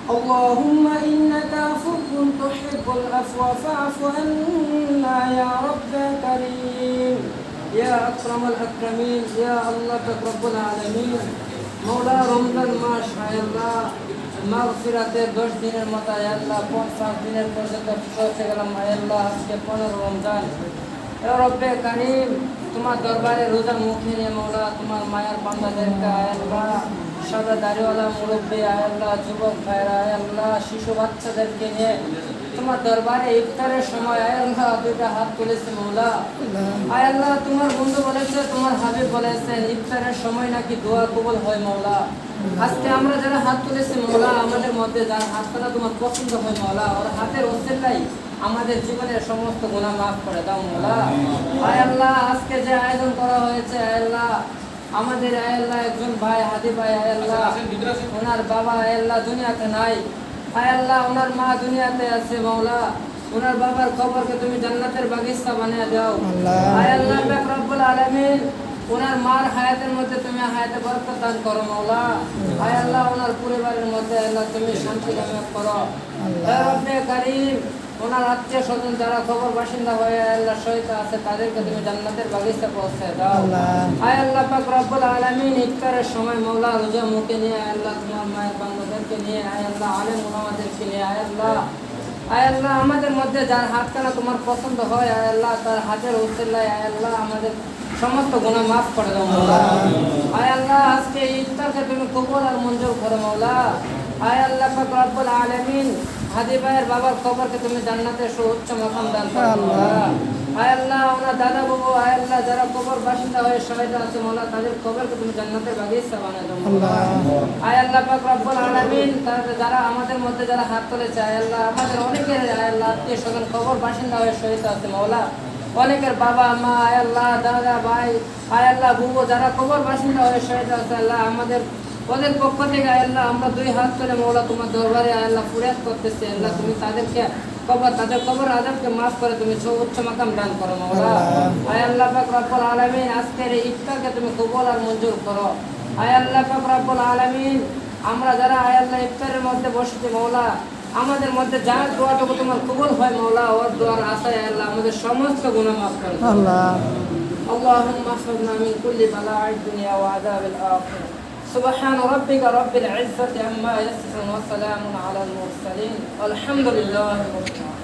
اللهم إنك عفو تحب العفو فاعف عنا يا رب كريم يا أكرم الأكرمين يا الله رب العالمين মওলা রমজান মাস হায় আল্লাহ মাগফিরাতের 10 দিনের মতো হায় আল্লাহ 50 দিনের পর্যন্ত পৌঁছে গেলাম হায় আল্লাহ আজকে 15 রমজান ইয়া রব্বে কারীম তোমার দরবারে রোজা মুখে নিয়ে মওলা তোমার মায়ার বান্দাদেরকে হায় আল্লাহ সাদা দাড়িওয়ালা মুরব্বী হায় আল্লাহ যুবক ভাইরা হায় আল্লাহ শিশু বাচ্চাদেরকে নিয়ে তোমার দরবারে ইফতারের সময় আয় আল্লাহ দুইটা হাত তুলেছে মওলা আয় আল্লাহ তোমার বন্ধু বলেছে তোমার হাবিব বলেছেন ইফতারের সময় নাকি দোয়া কবুল হয় মওলা আজকে আমরা যারা হাত তুলেছি মওলা আমাদের মধ্যে যার হাতটা তোমার পছন্দ হয় মওলা ওর হাতের ওসিলায় আমাদের জীবনের সমস্ত গুনাহ মাফ করে দাও মওলা আয় আল্লাহ আজকে যে আয়োজন করা হয়েছে আয় আল্লাহ আমাদের আয় আল্লাহ একজন ভাই হাদি ভাই আয় আল্লাহ ওনার বাবা আয় আল্লাহ দুনিয়াতে নাই আয় আল্লাহ ওনার মা দুনিয়াতে আছে মওলা ওনার বাবার কবরকে তুমি জান্নাতের বাগিচা বানিয়ে দাও আয় আল্লাহ পাক রব্বুল আলামিন ওনার মার হায়াতের মধ্যে তুমি হায়াতে বরকত দান করো মওলা আয় আল্লাহ ওনার পরিবারের মধ্যে আল্লাহ তুমি শান্তি কামনা করো হে রব্বে কারীম ওনার আত্মীয় স্বজন যারা কবর বাসিন্দা হয়ে আল্লাহ শহীদ আছে তাদেরকে তুমি জান্নাতের বাগিচা পৌঁছে দাও আয় আল্লাহ পাক রব্বুল আলামিন ইফতারের সময় মওলা রোজা মুখে নিয়ে আল্লাহ তোমার মায়ের বান্দাদেরকে নিয়ে আয় আল্লাহ আলেম ওলামাদেরকে নিয়ে আয় আল্লাহ আমাদের মধ্যে যার হাতখানা তোমার পছন্দ হয় আয় আল্লাহ তার হাতের উসিলায় আয় আল্লাহ আমাদের সমস্ত গুনাহ মাফ করে দাও মওলা আয় আল্লাহ আজকে ইফতারকে তুমি কবুল আর মঞ্জুর করো মওলা আয় আল্লাহ পাক রব্বুল আলামিন হাদি ভাইয়ের বাবার কবরকে তুমি জান্নাতের সুউচ্চ মাকাম দান করো মওলা আয় আল্লাহ ওনার দাদা বাবু আয় আল্লাহ যারা কবর বাসিন্দা হয়ে শহীদ আছে মওলা তাদের কবরকে তুমি জান্নাতের বাগিচা বানিয়ে দাও মওলা আয় আল্লাহ পাক রব্বুল আলামিন যারা আমাদের মধ্যে যারা হাত তুলেছে আয় আল্লাহ আমাদের অনেকের আয় আল্লাহ আত্মীয় স্বজন কবর বাসিন্দা হয়ে শহীদ আছে মওলা অনেকের বাবা মা আয় আল্লাহ দাদা ভাই আয় আল্লাহ বুবু যারা কবর বাসিন্দা হয়ে শহীদ আছে আল্লাহ আমাদের ওদের পক্ষ থেকে আয় আল্লাহ আমরা দুই হাত তুলে মওলা তোমার দরবারে আয় আল্লাহ ফরিয়াদ করতেছি আল্লাহ তুমি তাদেরকে তাদের কবর আযাবকে মাফ করে তুমি উচ্চ মাকাম দান করো মওলা আয় আল্লাহ পাক রব্বুল আলামিন আজকের এই ইফতারকে তুমি কবুল আর মঞ্জুর করো আয় আল্লাহ পাক রব্বুল আলামিন আমরা যারা আয় আল্লাহ ইফতারের মধ্যে বসেছি মওলা আমাদের মধ্যে যার দোয়াটুকু তোমার কবুল হয় মওলা ওর দোয়ার আশায় আয় আল্লাহ আমাদের সমস্ত গুনাহ মাফ করে দাও اللهم احفظنا من كل بلاء الدنيا وعذاب الآخرة سبحان ربك رب العزة عما يصفون وسلام على المرسلين والحمد لله رب العالمين